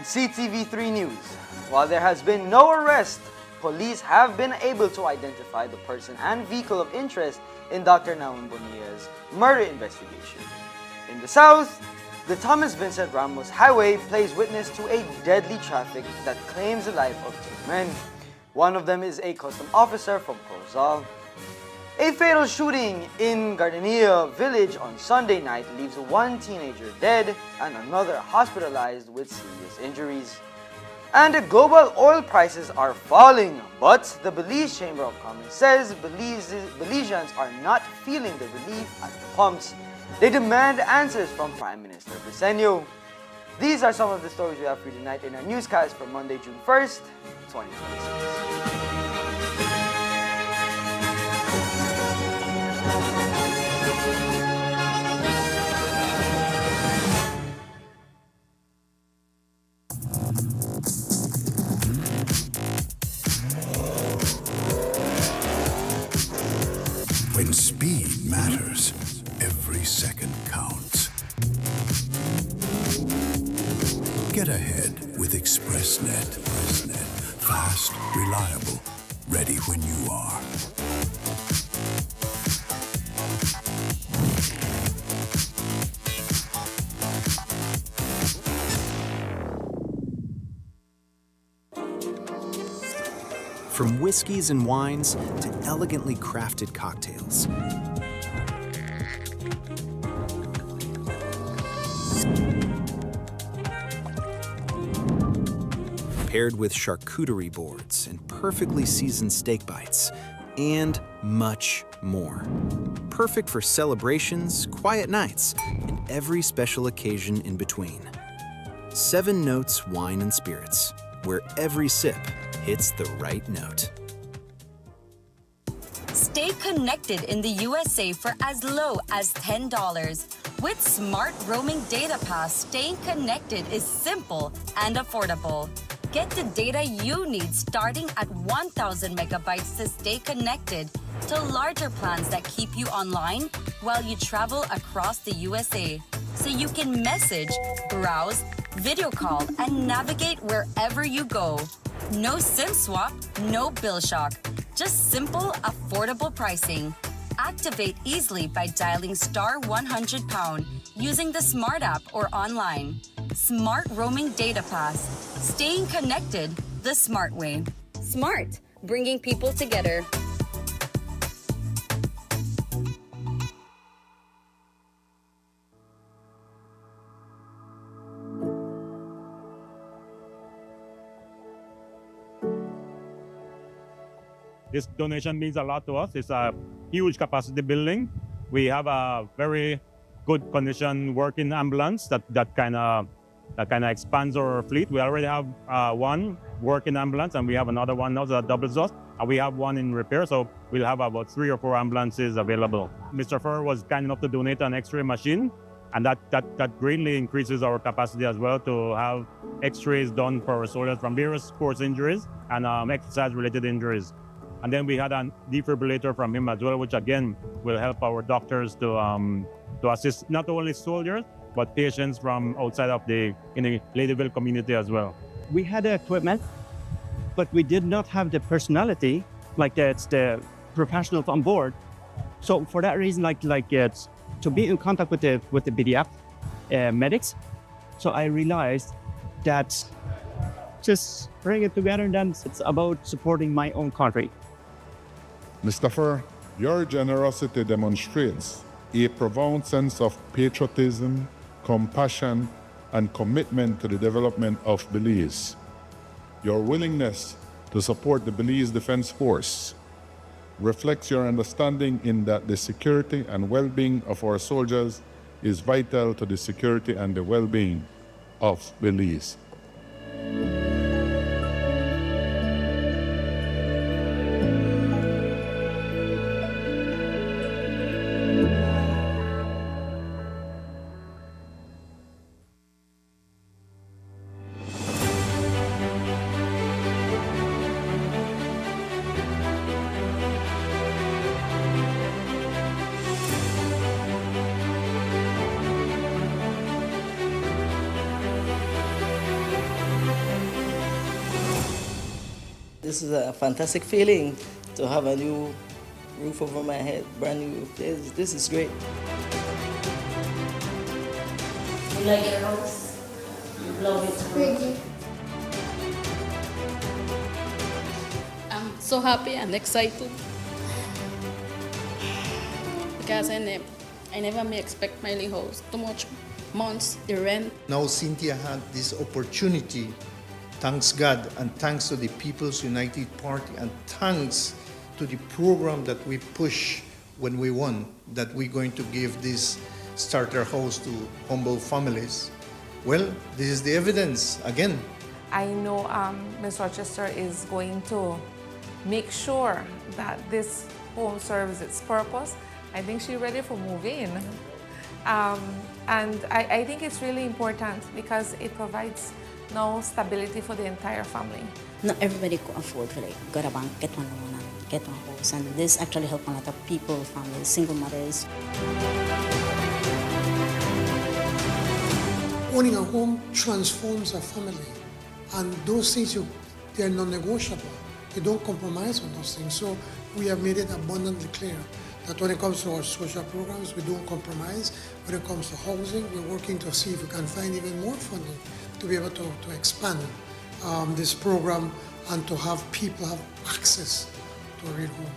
CTV3 News. While there has been no arrest, police have been able to identify the person and vehicle of interest in Dr. Naun Bonilla's murder investigation. In the south, the Thomas Vincent Ramos Highway plays witness to a deadly traffic that claims the life of two men. One of them is a custom officer from Corozal. A fatal shooting in Gardenia Village on Sunday night leaves one teenager dead and another hospitalized with serious injuries. And global oil prices are falling, but the Belize Chamber of Commerce says Belizeans are not feeling the relief at the pumps. They demand answers from Prime Minister Briceño. These are some of the stories we have for you tonight in our newscast for Monday, June 1st, 2026. When speed matters, every second counts. Get ahead with ExpressNet. Fast, reliable, ready when you are. From whiskeys and wines to elegantly crafted cocktails. Paired with charcuterie boards and perfectly seasoned steak bites, and much more. Perfect for celebrations, quiet nights, and every special occasion in between. 7 Notes Wine and Spirits, where every sip hits the right note. Stay connected in the USA for as low as $10. With Smart Roaming Data Pass, staying connected is simple and affordable. Get the data you need starting at 1,000 megabytes to stay connected to larger plans that keep you online while you travel across the USA. So you can message, browse, video call, and navigate wherever you go. No SIM swap, no bill shock. Just simple, affordable pricing. Activate easily by dialing *100# using the Smart app or online. Smart Roaming Data Pass. Staying connected the smart way. Smart, bringing people together. This donation means a lot to us. It's a huge capacity building. We have a very good condition working ambulance that kind of expands our fleet. We already have one working ambulance, and we have another one now that doubles us. And we have one in repair, so we'll have about 3 or 4 ambulances available. Mr. Furr was kind enough to donate an X-ray machine, and that greatly increases our capacity as well to have X-rays done for our soldiers from various sports injuries and exercise-related injuries. And then we had a defibrillator from him as well, which again will help our doctors to assist not only soldiers, but patients from outside of the Ladyville community as well. We had the equipment, but we did not have the personality, like the professionals on board. So for that reason, to be in contact with the BDF medics, so I realized that just bring it together, and then it's about supporting my own country. Mr. Furr, your generosity demonstrates a profound sense of patriotism, compassion, and commitment to the development of Belize. Your willingness to support the Belize Defense Force reflects your understanding in that the security and well-being of our soldiers is vital to the security and the well-being of Belize. This is a fantastic feeling to have a new roof over my head, brand new roof. This is great. You like your house? You love it? Pretty. I'm so happy and excited because I never may expect my little house too much months, the rent. Now Cynthia had this opportunity, thanks God and thanks to the People's United Party and thanks to the program that we push when we won, that we're going to give this starter house to humble families. Well, this is the evidence again. I know Ms. Rochester is going to make sure that this home serves its purpose. I think she's ready for moving. And I think it's really important because it provides now stability for the entire family. Not everybody could afford to go to bank, get one loan and get one house. And this actually helps a lot of people, families, single mothers. Owning a home transforms a family, and those things they're non-negotiable. You don't compromise on those things. So we have made it abundantly clear that when it comes to our social programs, we don't compromise. When it comes to housing, we're working to see if we can find even more funding to be able to expand this program and to have people have access to a real home.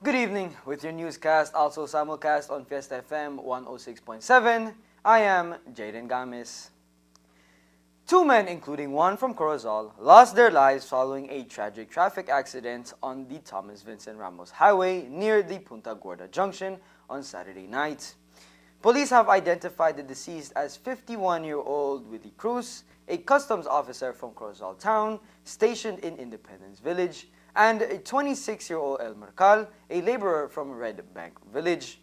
Good evening with your newscast, also simulcast on Fiesta FM 106.7. I am Jaden Gamis. Two men, including one from Corozal, lost their lives following a tragic traffic accident on the Thomas Vincent Ramos Highway near the Punta Gorda Junction on Saturday night. Police have identified the deceased as 51-year-old Willie Cruz, a customs officer from Corozal Town stationed in Independence Village, and a 26-year-old El Mercal, a laborer from Red Bank Village.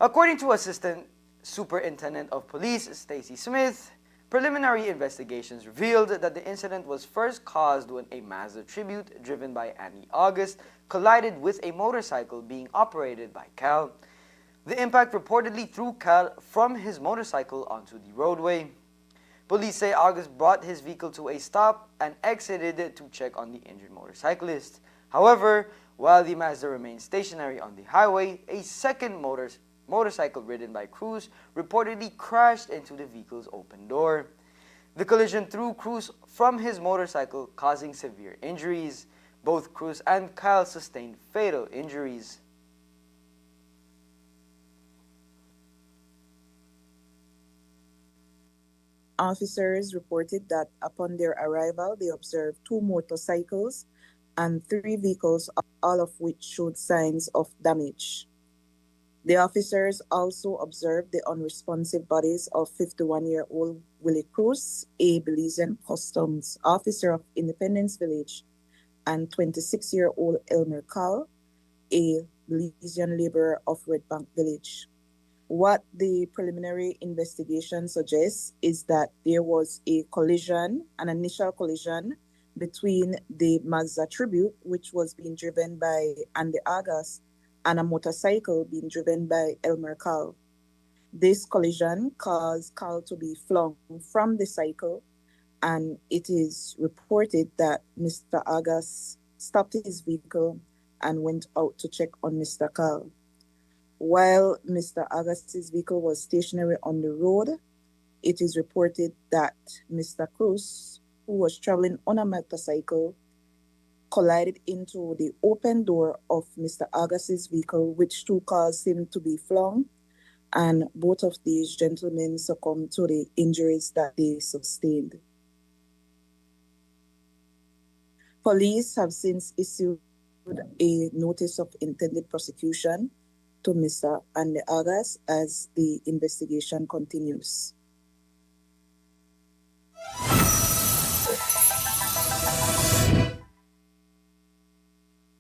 According to Assistant Superintendent of Police Stacy Smith, preliminary investigations revealed that the incident was first caused when a Mazda Tribute driven by Annie August collided with a motorcycle being operated by Cal. The impact reportedly threw Cal from his motorcycle onto the roadway. Police say August brought his vehicle to a stop and exited to check on the injured motorcyclist. However, while the Mazda remained stationary on the highway, a second motorcycle ridden by Cruz reportedly crashed into the vehicle's open door. The collision threw Cruz from his motorcycle, causing severe injuries. Both Cruz and Kyle sustained fatal injuries. Officers reported that upon their arrival, they observed two motorcycles and three vehicles, all of which showed signs of damage. The officers also observed the unresponsive bodies of 51-year-old Willie Cruz, a Belizean customs officer of Independence Village, and 26-year-old Elmer Carl, a Belizean laborer of Red Bank Village. What the preliminary investigation suggests is that there was a collision, an initial collision, between the Mazda Tribute, which was being driven by Andy Agas, and a motorcycle being driven by Elmer Carl. This collision caused Carl to be flung from the cycle, and it is reported that Mr. Agas stopped his vehicle and went out to check on Mr. Carl. While Mr. Agas's vehicle was stationary on the road, it is reported that Mr. Cruz, who was traveling on a motorcycle, collided into the open door of Mr. Agas's vehicle, which too caused him to be flung, and both of these gentlemen succumbed to the injuries that they sustained. Police have since issued a notice of intended prosecution to Mr. and the others as the investigation continues.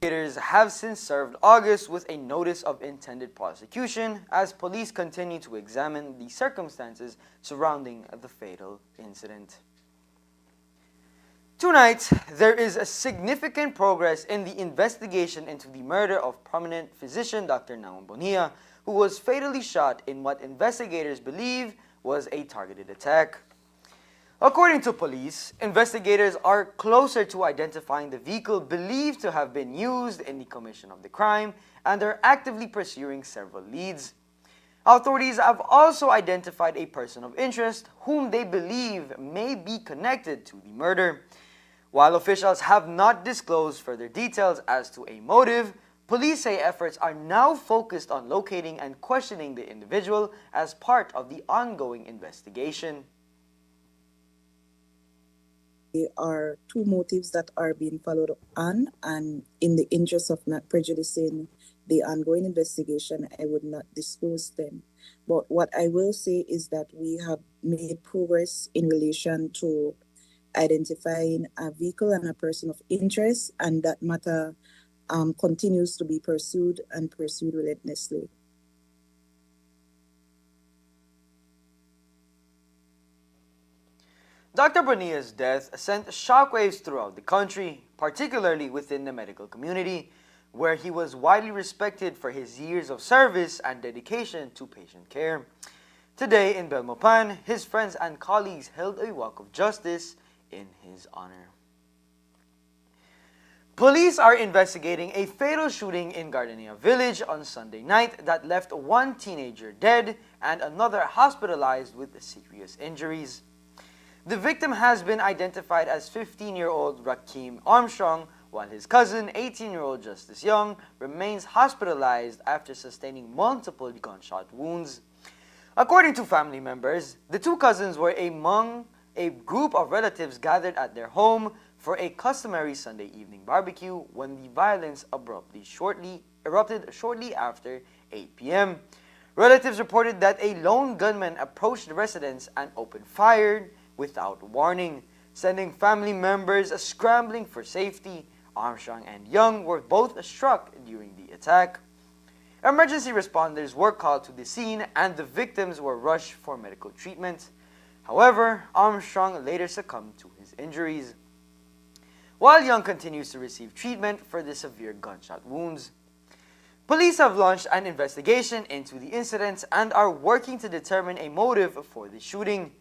Investigators have since served August with a notice of intended prosecution as police continue to examine the circumstances surrounding the fatal incident. Tonight, there is a significant progress in the investigation into the murder of prominent physician Dr. Naum Bonilla, who was fatally shot in what investigators believe was a targeted attack. According to police, investigators are closer to identifying the vehicle believed to have been used in the commission of the crime and are actively pursuing several leads. Authorities have also identified a person of interest whom they believe may be connected to the murder. While officials have not disclosed further details as to a motive, police say efforts are now focused on locating and questioning the individual as part of the ongoing investigation. There are two motives that are being followed up on, and in the interest of not prejudicing the ongoing investigation, I would not disclose them. But what I will say is that we have made progress in relation to identifying a vehicle and a person of interest, and that matter continues to be pursued and pursued relentlessly. Dr. Bonilla's death sent shockwaves throughout the country, particularly within the medical community, where he was widely respected for his years of service and dedication to patient care. Today in Belmopan, his friends and colleagues held a walk of justice in his honor. Police are investigating a fatal shooting in Gardenia Village on Sunday night that left one teenager dead and another hospitalized with serious injuries. The victim has been identified as 15-year-old Rakeem Armstrong, while his cousin, 18-year-old Justice Young, remains hospitalized after sustaining multiple gunshot wounds. According to family members, the two cousins were among a group of relatives gathered at their home for a customary Sunday evening barbecue when the violence erupted shortly after 8 p.m. Relatives reported that a lone gunman approached the residence and opened fire without warning, sending family members scrambling for safety. Armstrong and Young were both struck during the attack. Emergency responders were called to the scene and the victims were rushed for medical treatment. However, Armstrong later succumbed to his injuries, while Young continues to receive treatment for the severe gunshot wounds. Police have launched an investigation into the incidents and are working to determine a motive for the shooting.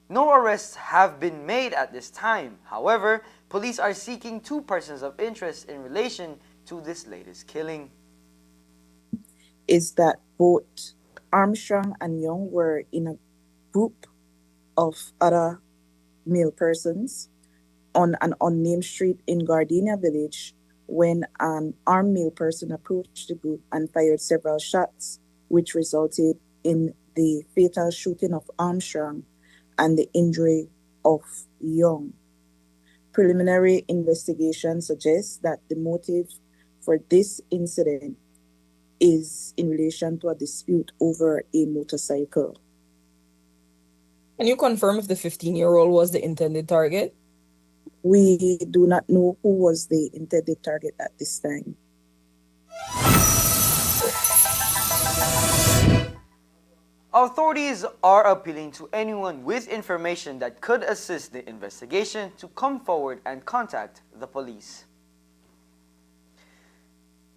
No arrests have been made at this time. However, police are seeking two persons of interest in relation to this latest killing. Is that both Armstrong and Young were in a group of other male persons on an unnamed street in Gardenia Village when an armed male person approached the group and fired several shots, which resulted in the fatal shooting of Armstrong and the injury of Young. Preliminary investigation suggests that the motive for this incident is in relation to a dispute over a motorcycle. Can you confirm if the 15-year-old was the intended target? We do not know who was the intended target at this time. Authorities are appealing to anyone with information that could assist the investigation to come forward and contact the police.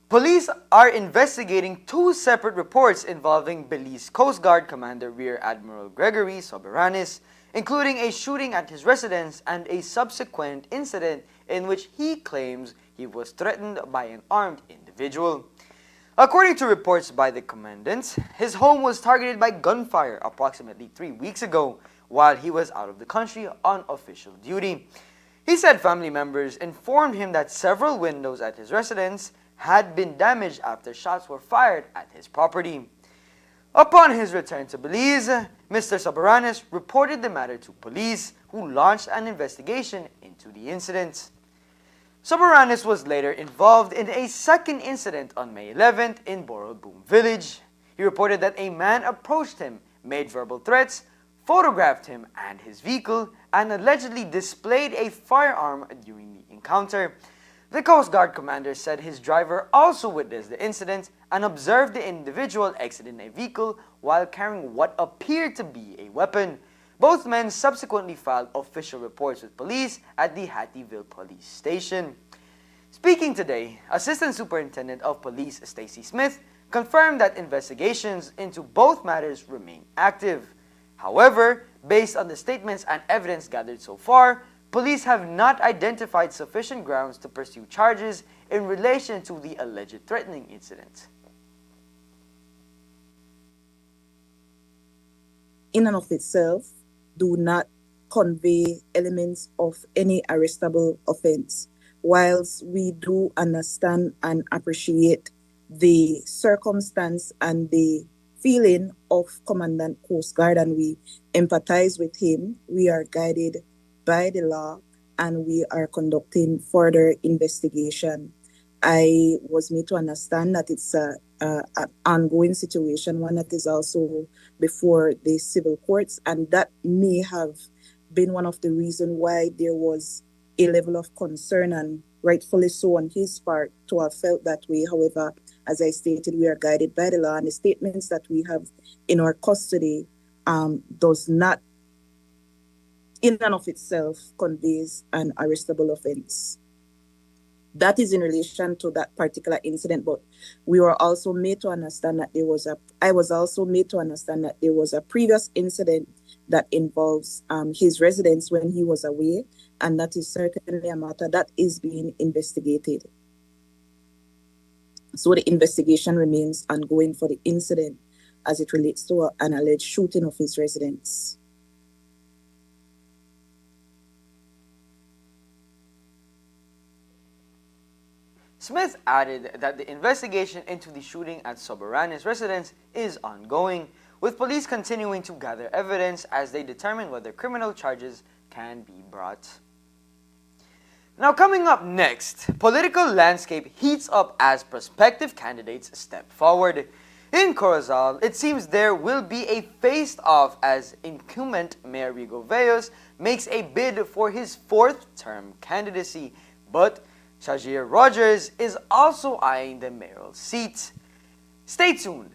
Police are investigating two separate reports involving Belize Coast Guard Commander Rear Admiral Gregory Soberanis, including a shooting at his residence and a subsequent incident in which he claims he was threatened by an armed individual. According to reports by the commandant, his home was targeted by gunfire approximately 3 weeks ago while he was out of the country on official duty. He said family members informed him that several windows at his residence had been damaged after shots were fired at his property. Upon his return to Belize, Mr. Soberanis reported the matter to police, who launched an investigation into the incident. Soberanis was later involved in a second incident on May 11th in Boroboom Village. He reported that a man approached him, made verbal threats, photographed him and his vehicle, and allegedly displayed a firearm during the encounter. The Coast Guard commander said his driver also witnessed the incident and observed the individual exiting a vehicle while carrying what appeared to be a weapon. Both men subsequently filed official reports with police at the Hattieville Police Station. Speaking today, Assistant Superintendent of Police Stacy Smith confirmed that investigations into both matters remain active. However, based on the statements and evidence gathered so far, police have not identified sufficient grounds to pursue charges in relation to the alleged threatening incident. In and of itself, do not convey elements of any arrestable offense. Whilst we do understand and appreciate the circumstance and the feeling of Commandant Coast Guard and we empathize with him, we are guided by the law and we are conducting further investigation. I was made to understand that it's an ongoing situation, one that is also before the civil courts, and that may have been one of the reasons why there was a level of concern, and rightfully so on his part, to have felt that way. However, as I stated, we are guided by the law, and the statements that we have in our custody does not, in and of itself, conveys an arrestable offense. That is in relation to that particular incident, but we were also made to understand that I was also made to understand that there was a previous incident that involves his residence when he was away, and that is certainly a matter that is being investigated. So the investigation remains ongoing for the incident as it relates to an alleged shooting of his residence. Smith added that the investigation into the shooting at Soberanis' residence is ongoing, with police continuing to gather evidence as they determine whether criminal charges can be brought. Now coming up next, political landscape heats up as prospective candidates step forward. In Corozal, it seems there will be a face-off as incumbent Mayor Rigo Veos makes a bid for his fourth-term candidacy, but Shajir Rogers is also eyeing the mayoral seat. Stay tuned.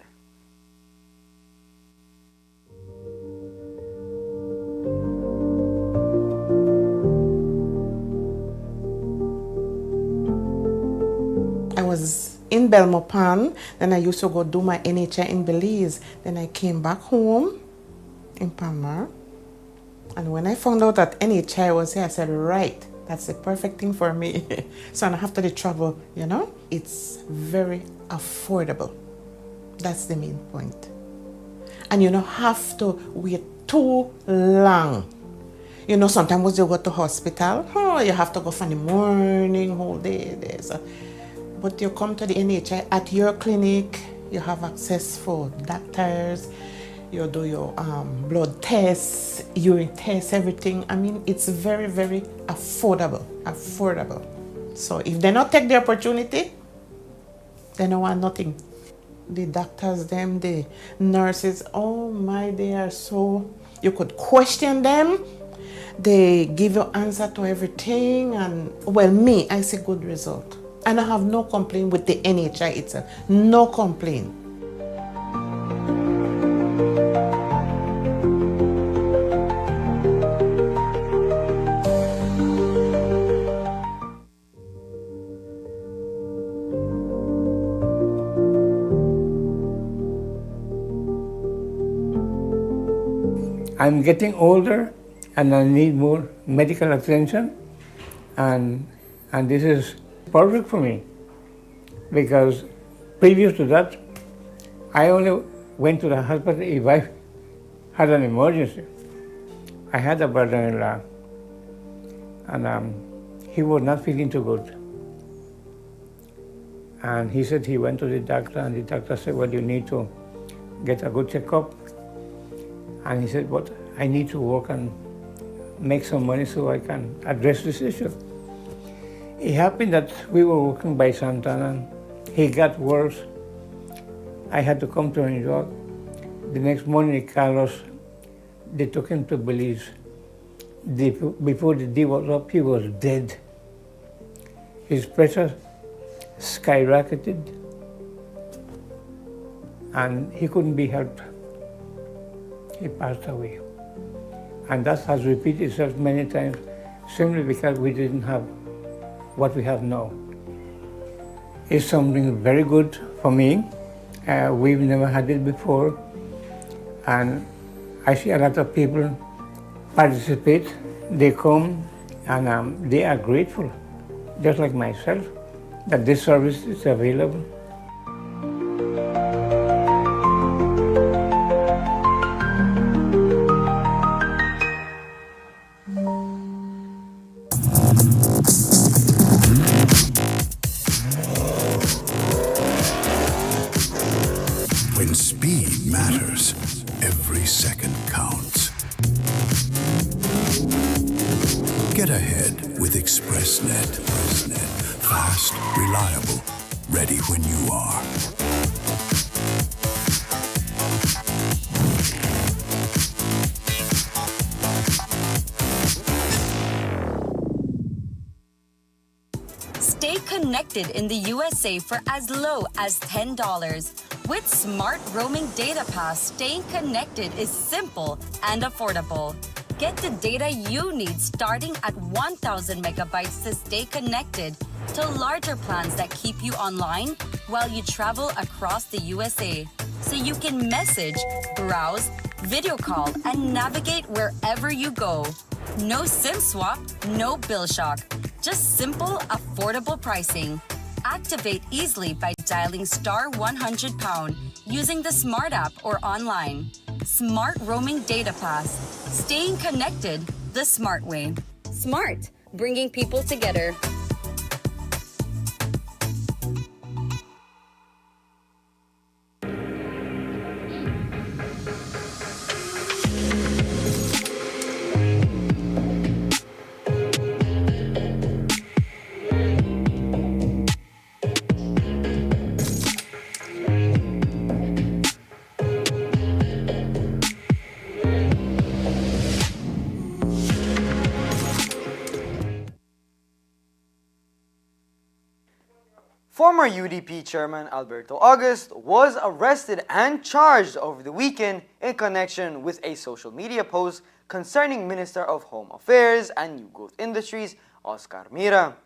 I was in Belmopan, then I used to go do my NHI in Belize. Then I came back home in Palma. And when I found out that NHI was here, I said, right, that's the perfect thing for me. So I don't have to travel, you know? It's very affordable. That's the main point. And you don't have to wait too long. You know, sometimes you go to hospital, you have to go from the morning, whole day there. So, but you come to the NHI at your clinic, you have access for doctors, you do your blood tests, urine tests, everything. I mean, it's very, very affordable. So if they not take the opportunity, they don't want nothing. The doctors, them, the nurses, oh my, they are so, you could question them. They give you answer to everything. And well, me, I see good result. And I have no complaint with the NHI itself. No complaint. I'm getting older and I need more medical attention, and this is perfect for me, because previous to that I only went to the hospital if I had an emergency. I had a brother-in-law and he was not feeling too good, and he said he went to the doctor, and the doctor said, well, you need to get a good checkup. And he said, but I need to work and make some money so I can address this issue. It happened that we were walking by Santana. He got worse. I had to come to New York. The next morning, Carlos, they took him to Belize. Before the day was up, he was dead. His pressure skyrocketed, and he couldn't be helped. He passed away. And that has repeated itself many times, simply because we didn't have what we have now. It's something very good for me. We've never had it before. And I see a lot of people participate. They come and they are grateful, just like myself, that this service is available. When speed matters, every second counts. Get ahead with ExpressNet. Fast, reliable, ready when you are. Stay connected in the USA for as low as $10. With Smart Roaming Data Pass, staying connected is simple and affordable. Get the data you need starting at 1,000 megabytes to stay connected to larger plans that keep you online while you travel across the USA. So you can message, browse, video call, and navigate wherever you go. No SIM swap, no bill shock. Just simple, affordable pricing. Activate easily by dialing *100# using the Smart app or online. Smart Roaming Data Pass. Staying connected the smart way. Smart, bringing people together. Former UDP Chairman Alberto August was arrested and charged over the weekend in connection with a social media post concerning Minister of Home Affairs and New Growth Industries, Oscar Mira.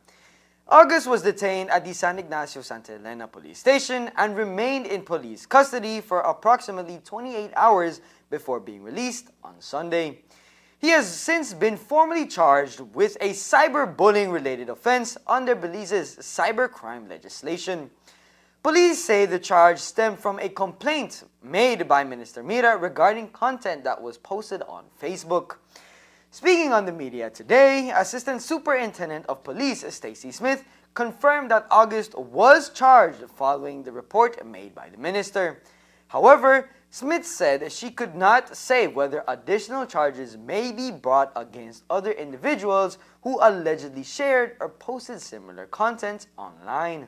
August was detained at the San Ignacio Santa Elena police station and remained in police custody for approximately 28 hours before being released on Sunday. He has since been formally charged with a cyberbullying-related offense under Belize's cybercrime legislation. Police say the charge stemmed from a complaint made by Minister Mira regarding content that was posted on Facebook. Speaking on the media today, Assistant Superintendent of Police Stacey Smith confirmed that August was charged following the report made by the minister. However, Smith said she could not say whether additional charges may be brought against other individuals who allegedly shared or posted similar content online.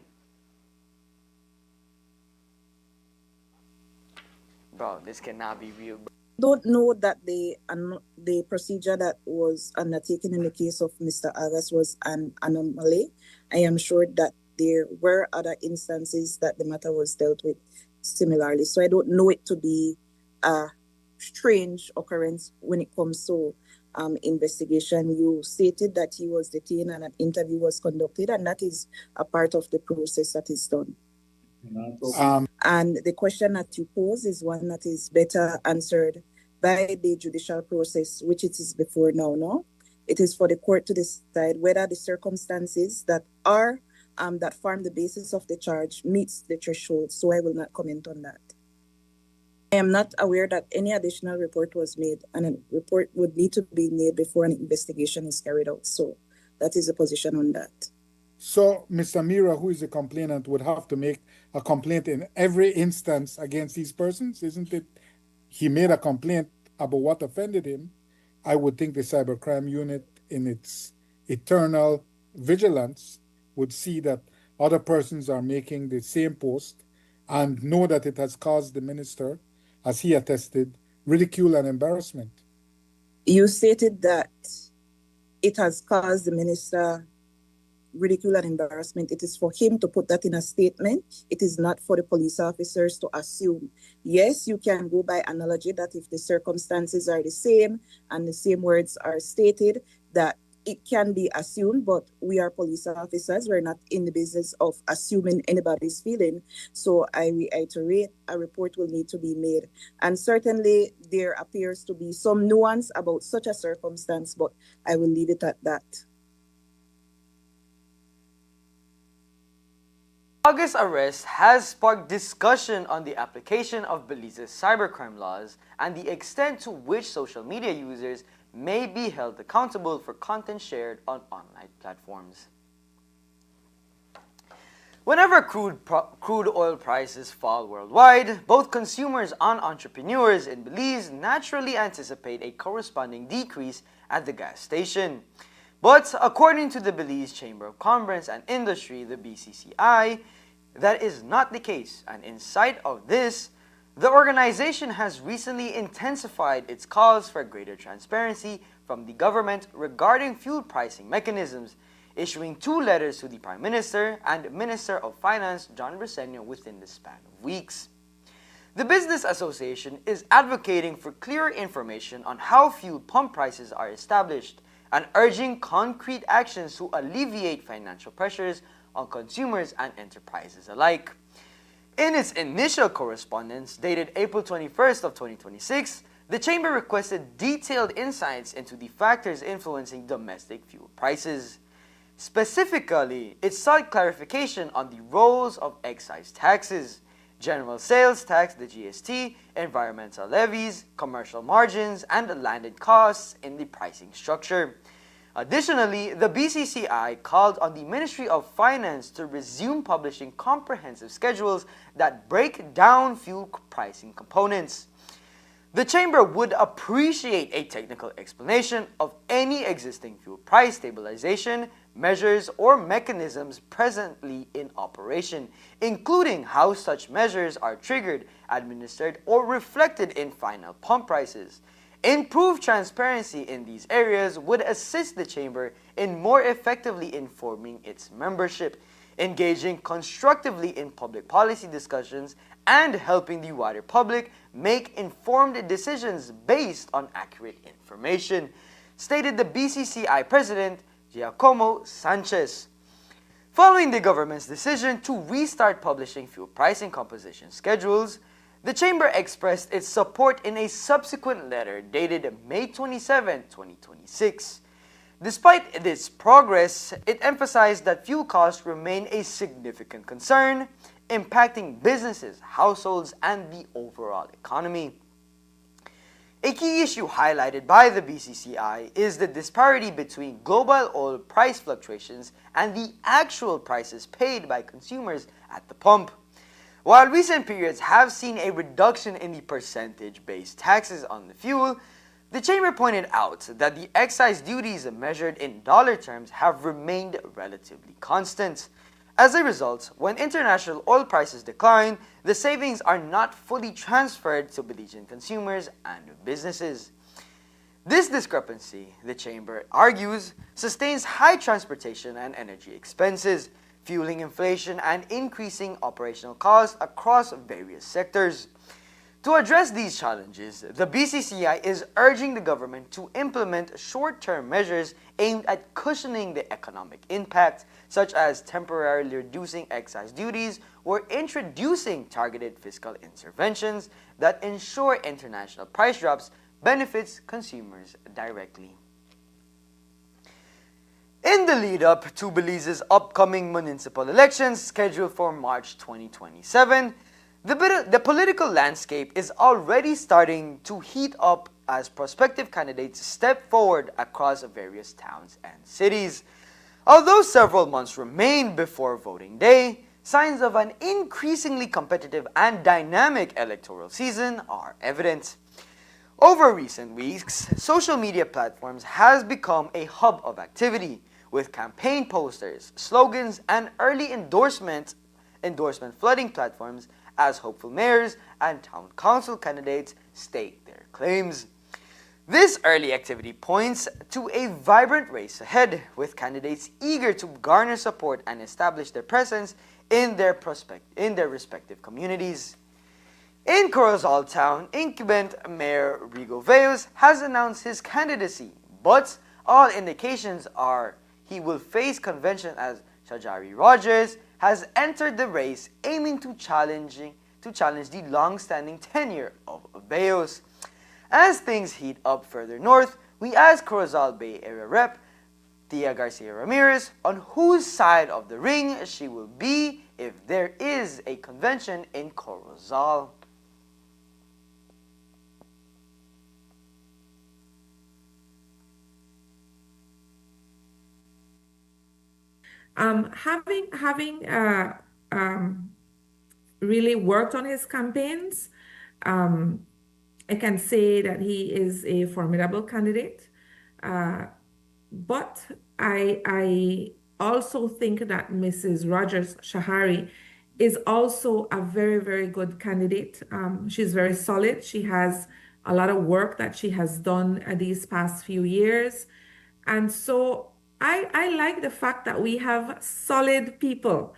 Bro, this cannot be real. Don't know that the procedure that was undertaken in the case of Mr. August was an anomaly. I am sure that there were other instances that the matter was dealt with similarly. So I don't know it to be a strange occurrence when it comes to investigation. You stated that he was detained and an interview was conducted, and that is a part of the process that is done. And the question that you pose is one that is better answered by the judicial process, which it is before now. No, it is for the court to decide whether the circumstances that are that form the basis of the charge meets the threshold. So I will not comment on that. I am not aware that any additional report was made, and a report would need to be made before an investigation is carried out. So that is the position on that. So Mr. Mira, who is the complainant, would have to make a complaint in every instance against these persons, isn't it? He made a complaint about what offended him. I would think the cybercrime unit, in its eternal vigilance, would see that other persons are making the same post and know that it has caused the minister, as he attested, ridicule and embarrassment. You stated that it has caused the minister ridicule and embarrassment. It is for him to put that in a statement. It is not for the police officers to assume. Yes, you can go by analogy that if the circumstances are the same and the same words are stated, that it can be assumed, but we are police officers. We're not in the business of assuming anybody's feeling. So I reiterate, a report will need to be made. And certainly there appears to be some nuance about such a circumstance, but I will leave it at that. August arrest has sparked discussion on the application of Belize's cybercrime laws and the extent to which social media users may be held accountable for content shared on online platforms. Whenever crude oil prices fall worldwide, both consumers and entrepreneurs in Belize naturally anticipate a corresponding decrease at the gas station. But according to the Belize Chamber of Commerce and Industry, the BCCI, that is not the case, and in sight of this, the organization has recently intensified its calls for greater transparency from the government regarding fuel pricing mechanisms, issuing 2 letters to the Prime Minister and Minister of Finance John Briceño within the span of weeks. The Business Association is advocating for clearer information on how fuel pump prices are established and urging concrete actions to alleviate financial pressures on consumers and enterprises alike. In its initial correspondence, dated April 21st of 2026, the Chamber requested detailed insights into the factors influencing domestic fuel prices. Specifically, it sought clarification on the roles of excise taxes, general sales tax, the GST, environmental levies, commercial margins, and landed costs in the pricing structure. Additionally, the BCCI called on the Ministry of Finance to resume publishing comprehensive schedules that break down fuel pricing components. The Chamber would appreciate a technical explanation of any existing fuel price stabilization measures or mechanisms presently in operation, including how such measures are triggered, administered, or reflected in final pump prices. Improved transparency in these areas would assist the Chamber in more effectively informing its membership, engaging constructively in public policy discussions, and helping the wider public make informed decisions based on accurate information, stated the BCCI President Giacomo Sanchez. Following the government's decision to restart publishing fuel pricing composition schedules, the Chamber expressed its support in a subsequent letter dated May 27, 2026. Despite this progress, it emphasized that fuel costs remain a significant concern, impacting businesses, households, and the overall economy. A key issue highlighted by the BCCI is the disparity between global oil price fluctuations and the actual prices paid by consumers at the pump. While recent periods have seen a reduction in the percentage-based taxes on the fuel, the Chamber pointed out that the excise duties measured in dollar terms have remained relatively constant. As a result, when international oil prices decline, the savings are not fully transferred to Belizean consumers and businesses. This discrepancy, the Chamber argues, sustains high transportation and energy expenses, fueling inflation and increasing operational costs across various sectors. To address these challenges, the BCCI is urging the government to implement short-term measures aimed at cushioning the economic impact, such as temporarily reducing excise duties or introducing targeted fiscal interventions that ensure international price drops benefits consumers directly. In the lead-up to Belize's upcoming municipal elections scheduled for March 2027, the political landscape is already starting to heat up as prospective candidates step forward across various towns and cities. Although several months remain before voting day, signs of an increasingly competitive and dynamic electoral season are evident. Over recent weeks, social media platforms has become a hub of activity, with campaign posters, slogans, and early endorsement flooding platforms as hopeful mayors and town council candidates stake their claims. This early activity points to a vibrant race ahead, with candidates eager to garner support and establish their presence in their respective communities. In Corozal Town, incumbent Mayor Rigo Veos has announced his candidacy, but all indications are he will face convention as Shajari Rogers has entered the race aiming to challenge the long-standing tenure of Veos. As things heat up further north, we ask Corozal Bay Area Rep Tia Garcia Ramirez on whose side of the ring she will be if there is a convention in Corozal. Having really worked on his campaigns, I can say that he is a formidable candidate. But I also think that Mrs. Rogers Shahari is also a very, very good candidate. She's very solid. She has a lot of work that she has done these past few years. And so I like the fact that we have solid people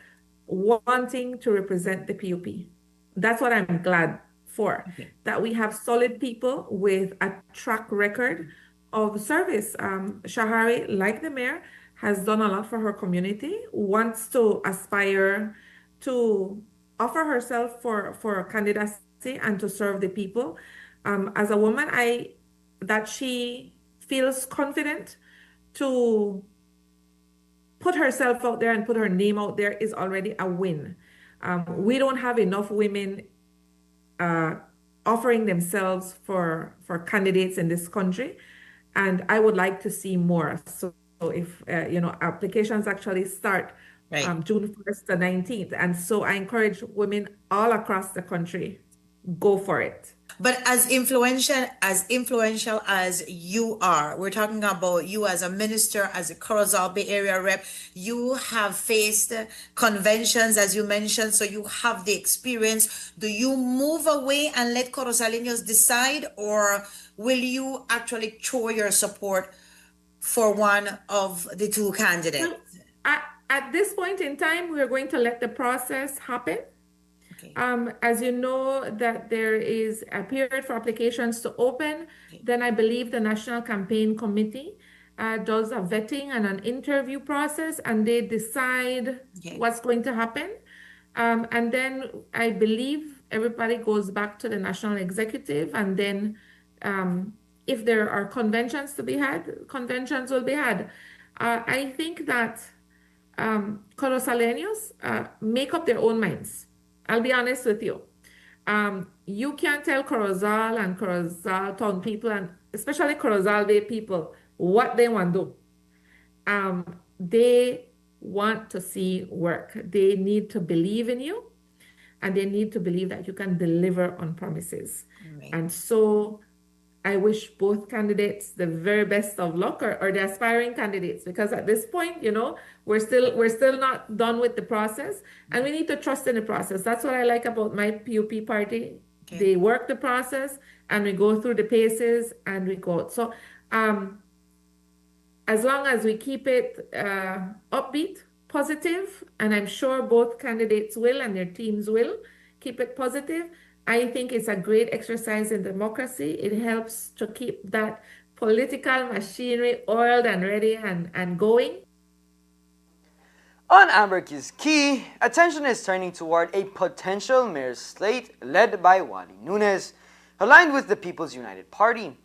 wanting to represent the PUP. That's what I'm glad for, that we have solid people with a track record of service. Shahari, like the mayor, has done a lot for her community, wants to aspire to offer herself for candidacy and to serve the people. As a woman, that she feels confident to put herself out there and put her name out there is already a win. We don't have enough women offering themselves for candidates in this country, and I would like to see more. So if applications actually start June 1st to 19th, and so I encourage women all across the country, go for it. But as influential as you are, we're talking about you as a minister, as a Corozal Bay Area rep, you have faced conventions, as you mentioned, so you have the experience. Do you move away and let Corozalinos decide, or will you actually throw your support for one of the two candidates? Well, at this point in time, we're going to let the process happen. As you know, that there is a period for applications to open, then I believe the National Campaign Committee does a vetting and an interview process, and they decide what's going to happen. And then I believe everybody goes back to the National Executive, and then if there are conventions to be had, conventions will be had. I think that Corozaleños make up their own minds. I'll be honest with you. You can't tell Corozal and Corozal town people, and especially Corozal Bay people, what they want to do. They want to see work. They need to believe in you, and they need to believe that you can deliver on promises. And so I wish both candidates the very best of luck, or the aspiring candidates, because at this point, we're still not done with the process, and we need to trust in the process. That's what I like about my PUP party. They work the process, and we go through the paces, and we go. So as long as we keep it upbeat, positive, and I'm sure both candidates will and their teams will keep it positive, I think it's a great exercise in democracy. It helps to keep that political machinery oiled and ready and going. On Amberkey's Key, attention is turning toward a potential mayor's slate led by Wally Nunes, aligned with the People's United Party.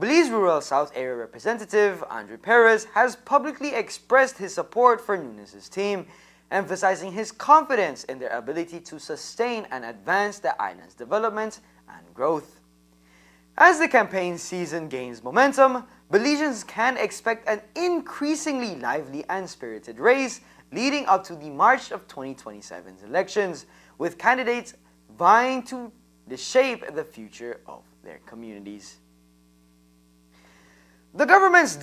Belize Rural South Area Representative Andre Perez has publicly expressed his support for Nunes' team, emphasizing his confidence in their ability to sustain and advance the island's development and growth. As the campaign season gains momentum, Belizeans can expect an increasingly lively and spirited race leading up to the March of 2027's elections, with candidates vying to shape the future of their communities. The government's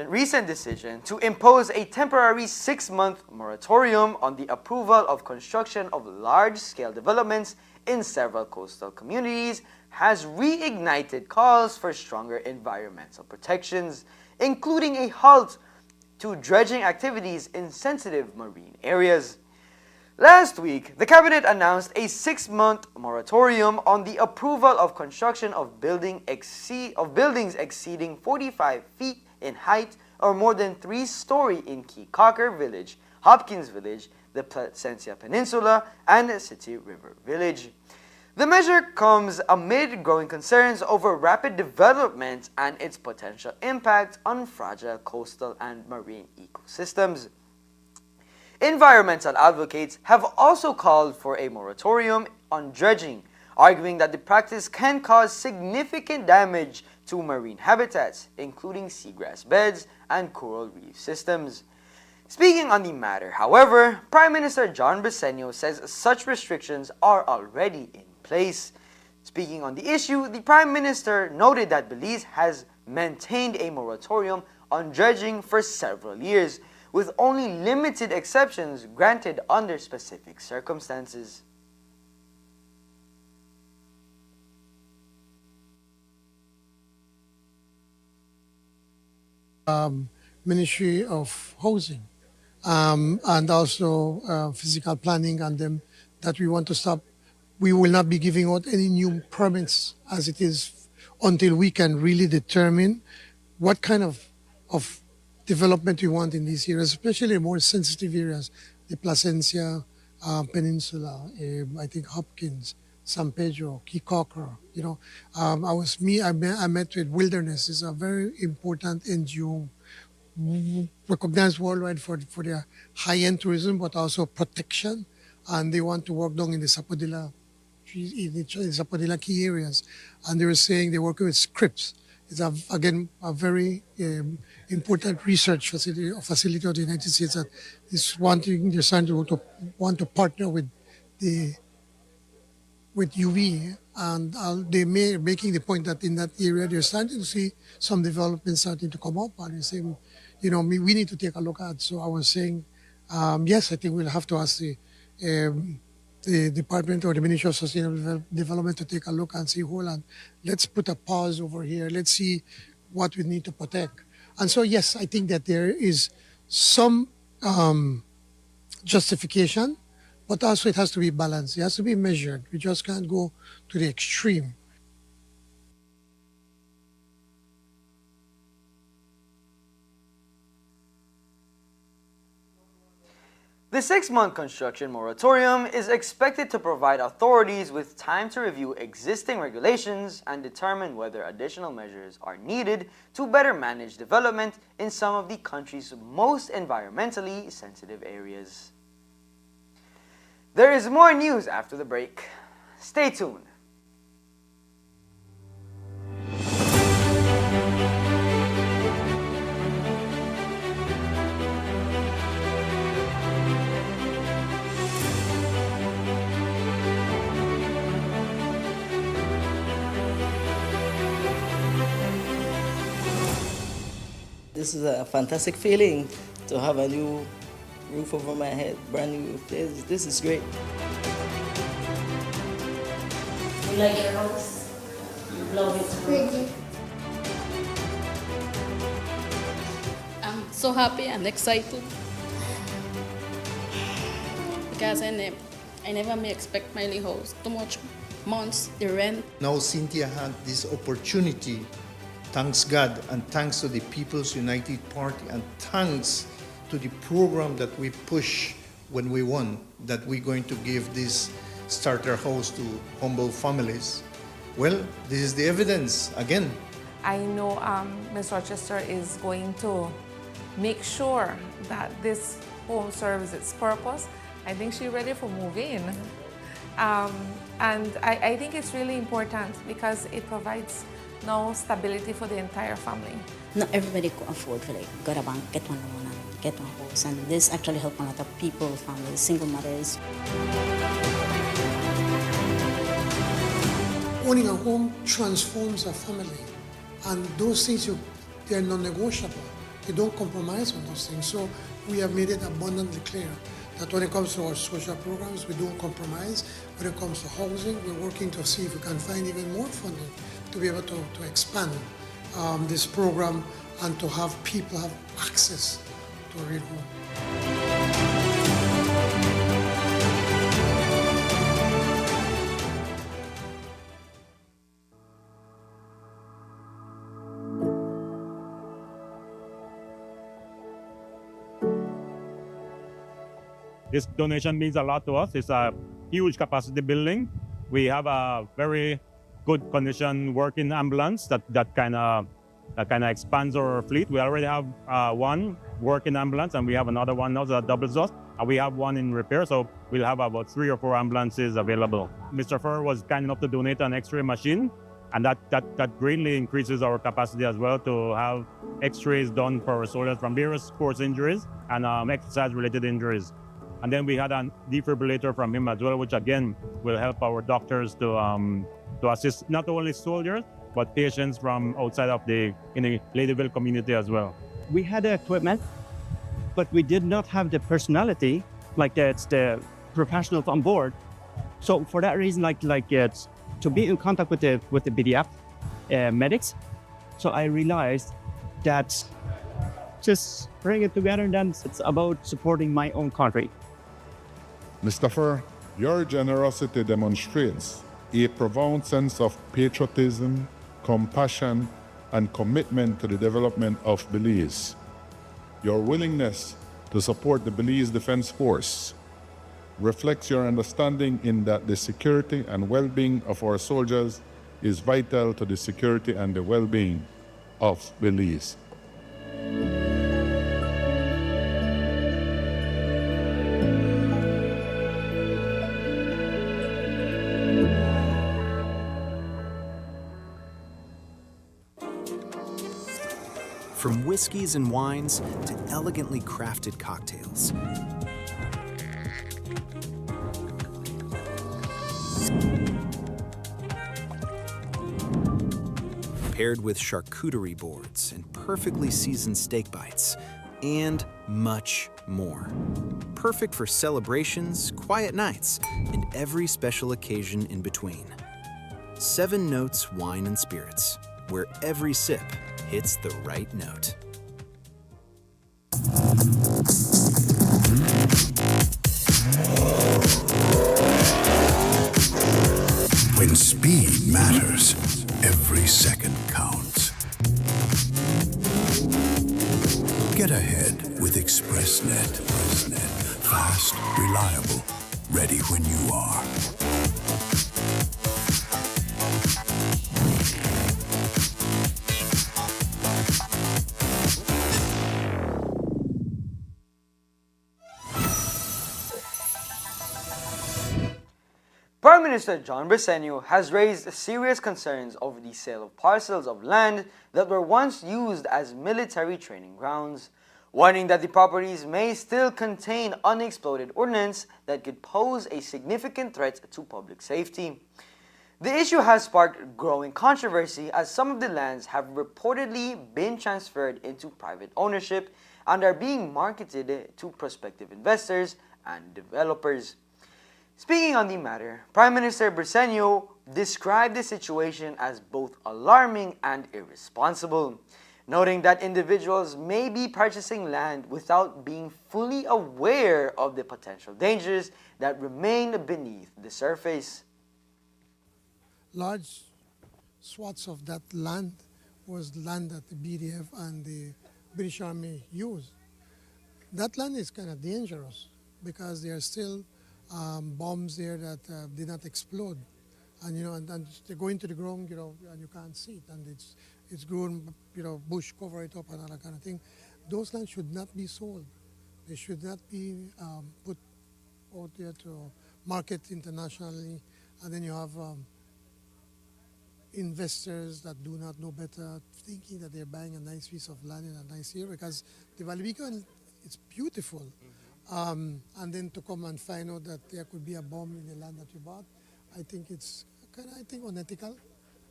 recent decision to impose a temporary 6-month moratorium on the approval of construction of large-scale developments in several coastal communities has reignited calls for stronger environmental protections, including a halt to dredging activities in sensitive marine areas. Last week, the Cabinet announced a 6-month moratorium on the approval of construction of buildings exceeding 45 feet in height or more than 3-story in Key Cocker Village, Hopkins Village, the Placencia Peninsula, and City River Village. The measure comes amid growing concerns over rapid development and its potential impact on fragile coastal and marine ecosystems. Environmental advocates have also called for a moratorium on dredging, arguing that the practice can cause significant damage to marine habitats, including seagrass beds and coral reef systems. Speaking on the matter, however, Prime Minister John Briceño says such restrictions are already in place. Speaking on the issue, the Prime Minister noted that Belize has maintained a moratorium on dredging for several years, with only limited exceptions granted under specific circumstances. Ministry of Housing and also physical planning and them that we want to stop. We will not be giving out any new permits as it is until we can really determine what kind of development we want in these areas, especially more sensitive areas, the Placencia Peninsula, I think Hopkins, San Pedro, Key Cocker. You know, I met with Wilderness. It's a very important NGO, recognized worldwide for their high-end tourism, but also protection. And they want to work down in the Sapodilla key areas. And they were saying they're working with Scripps. It's again a very important research facility of the United States that is wanting. They're starting to want to partner with UV, and they're making the point that in that area they're starting to see some development starting to come up, and they're saying, you know, we need to take a look at. So I was saying, yes, I think we'll have to ask the department or the Ministry of Sustainable Development to take a look and see, hold on, let's put a pause over here. Let's see what we need to protect. And so, yes, I think that there is some justification, but also it has to be balanced. It has to be measured. We just can't go to the extreme. The 6-month construction moratorium is expected to provide authorities with time to review existing regulations and determine whether additional measures are needed to better manage development in some of the country's most environmentally sensitive areas. There is more news after the break. Stay tuned. This is a fantastic feeling to have a new roof over my head, brand new roof. This is great. You like your house? You love it? Pretty. I'm so happy and excited because I never may expect my little house. Too much months, the rent. Now Cynthia had this opportunity. Thanks God and thanks to the People's United Party and thanks to the program that we push when we won, that we're going to give this starter house to humble families. Well, this is the evidence again. I know Ms. Rochester is going to make sure that this home serves its purpose. I think she's ready for moving. And I think it's really important because it provides now stability for the entire family. Not everybody could afford to go to bank, get one loan and get one house. And this actually helps a lot of people, families, single mothers. Owning a home transforms a family. And those things they're non-negotiable. You don't compromise on those things. So we have made it abundantly clear that when it comes to our social programs, we don't compromise. When it comes to housing, we're working to see if we can find even more funding to be able to expand this program and to have people have access to a real home. This donation means a lot to us. It's a huge capacity building. We have a very good condition working ambulance that kind of expands our fleet. We already have one working ambulance, and we have another one now that doubles us. And we have one in repair, so we'll have about 3 or 4 ambulances available. Mr. Fur was kind enough to donate an X-ray machine, and that greatly increases our capacity as well to have X-rays done for our soldiers from various sports injuries and exercise-related injuries. And then we had a defibrillator from him as well, which again will help our doctors to assist not only soldiers but patients from outside of the Ladyville community as well. We had the equipment, but we did not have the personality, like the professionals on board. So for that reason, it's to be in contact with the BDF medics. So I realized that just bring it together, and then it's about supporting my own country. Mr. Fur, your generosity demonstrates a profound sense of patriotism, compassion, and commitment to the development of Belize. Your willingness to support the Belize Defense Force reflects your understanding in that the security and well-being of our soldiers is vital to the security and the well-being of Belize. From whiskeys and wines to elegantly crafted cocktails. Paired with charcuterie boards and perfectly seasoned steak bites, and much more. Perfect for celebrations, quiet nights, and every special occasion in between. 7 Notes Wine and Spirits, where every sip hits the right note. When speed matters, every second counts. Get ahead with ExpressNet. Fast, reliable, ready when you are. Prime Minister John Briceño has raised serious concerns over the sale of parcels of land that were once used as military training grounds, warning that the properties may still contain unexploded ordnance that could pose a significant threat to public safety. The issue has sparked growing controversy as some of the lands have reportedly been transferred into private ownership and are being marketed to prospective investors and developers. Speaking on the matter, Prime Minister Briceño described the situation as both alarming and irresponsible, noting that individuals may be purchasing land without being fully aware of the potential dangers that remain beneath the surface. Large swaths of that land was land that the BDF and the British Army used. That land is kind of dangerous because there are still bombs there that did not explode, and and they go into the ground, and you can't see it, and it's grown, bush cover it up and all that kind of thing. Those lands should not be sold. They should not be put out there to market internationally, and then you have investors that do not know better, thinking that they're buying a nice piece of land in a nice area because the Valbican, it's beautiful. And then to come and find out that there could be a bomb in the land that you bought, I think it's kind of unethical.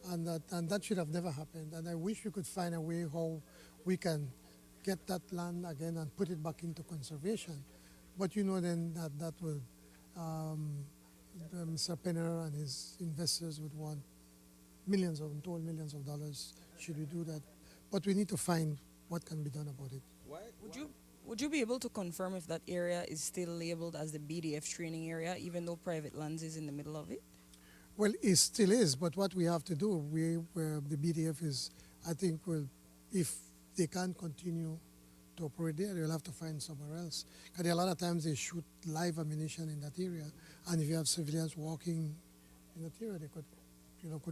and that should have never happened. And I wish we could find a way how we can get that land again and put it back into conservation. But then that would Mr. Penner and his investors would want untold millions of dollars should we do that. But we need to find what can be done about it. Would you be able to confirm if that area is still labeled as the BDF training area, even though private lands is in the middle of it? Well, it still is, but what we have to do, the BDF is, I think, if they can't continue to operate there, they'll have to find somewhere else. Because a lot of times they shoot live ammunition in that area, and if you have civilians walking in that area, they could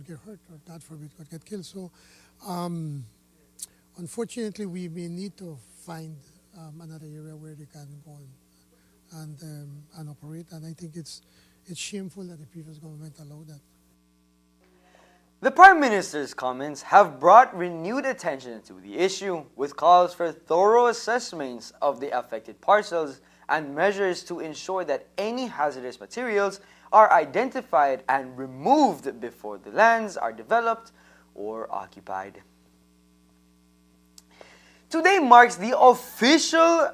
get hurt, or God forbid, could get killed. So, unfortunately, we may need to find another area where they can go and operate, and I think it's shameful that the previous government allowed that. The Prime Minister's comments have brought renewed attention to the issue, with calls for thorough assessments of the affected parcels and measures to ensure that any hazardous materials are identified and removed before the lands are developed or occupied. Today marks the official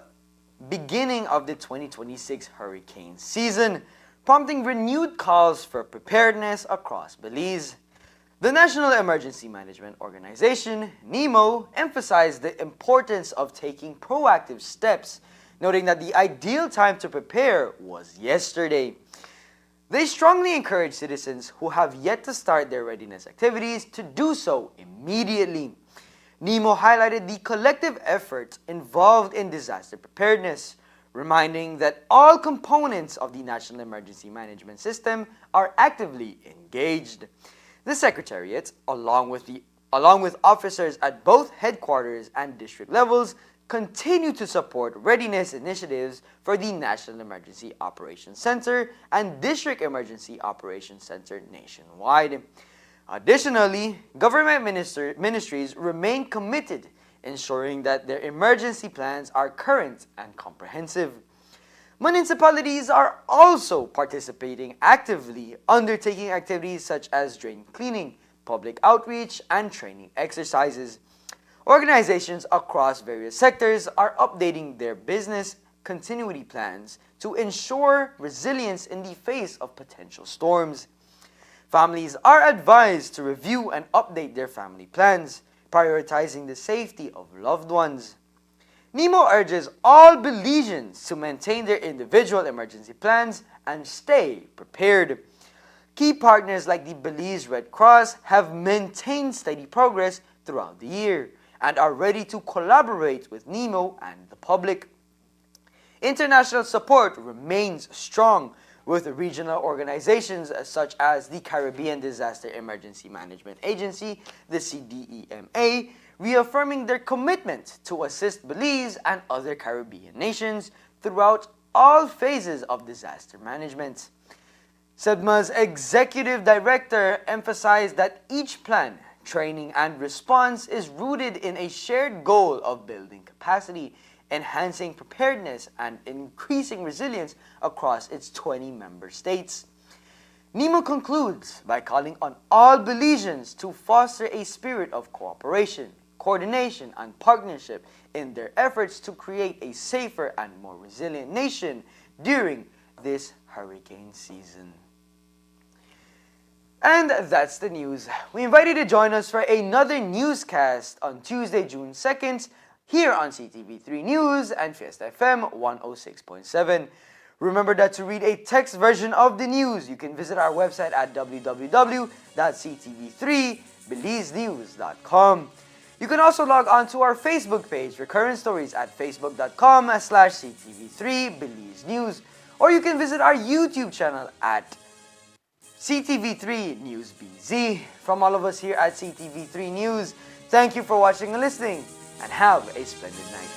beginning of the 2026 hurricane season, prompting renewed calls for preparedness across Belize. The National Emergency Management Organization, NEMO, emphasized the importance of taking proactive steps, noting that the ideal time to prepare was yesterday. They strongly encourage citizens who have yet to start their readiness activities to do so immediately. NEMO highlighted the collective effort involved in disaster preparedness, reminding that all components of the National Emergency Management System are actively engaged. The Secretariat, along with officers at both headquarters and district levels, continue to support readiness initiatives for the National Emergency Operations Center and District Emergency Operations Center nationwide. Additionally, government ministries remain committed, ensuring that their emergency plans are current and comprehensive. Municipalities are also participating actively, undertaking activities such as drain cleaning, public outreach, and training exercises. Organizations across various sectors are updating their business continuity plans to ensure resilience in the face of potential storms. Families are advised to review and update their family plans, prioritizing the safety of loved ones. NEMO urges all Belizeans to maintain their individual emergency plans and stay prepared. Key partners like the Belize Red Cross have maintained steady progress throughout the year and are ready to collaborate with NEMO and the public. International support remains strong, with regional organizations such as the Caribbean Disaster Emergency Management Agency, the CDEMA, reaffirming their commitment to assist Belize and other Caribbean nations throughout all phases of disaster management. SEDMA's executive director emphasized that each plan, training, and response is rooted in a shared goal of building capacity, enhancing preparedness, and increasing resilience across its 20 member states. NEMO concludes by calling on all Belizeans to foster a spirit of cooperation, coordination, and partnership in their efforts to create a safer and more resilient nation during this hurricane season. And that's the news. We invite you to join us for another newscast on Tuesday, June 2nd, here on CTV3 News and Fiesta FM 106.7. Remember that to read a text version of the news, you can visit our website at www.ctv3belizenews.com. You can also log on to our Facebook page for current stories at facebook.com/CTV3BelizeNews, or you can visit our YouTube channel at CTV3 News BZ. From all of us here at CTV3 News, thank you for watching and listening, and have a splendid night.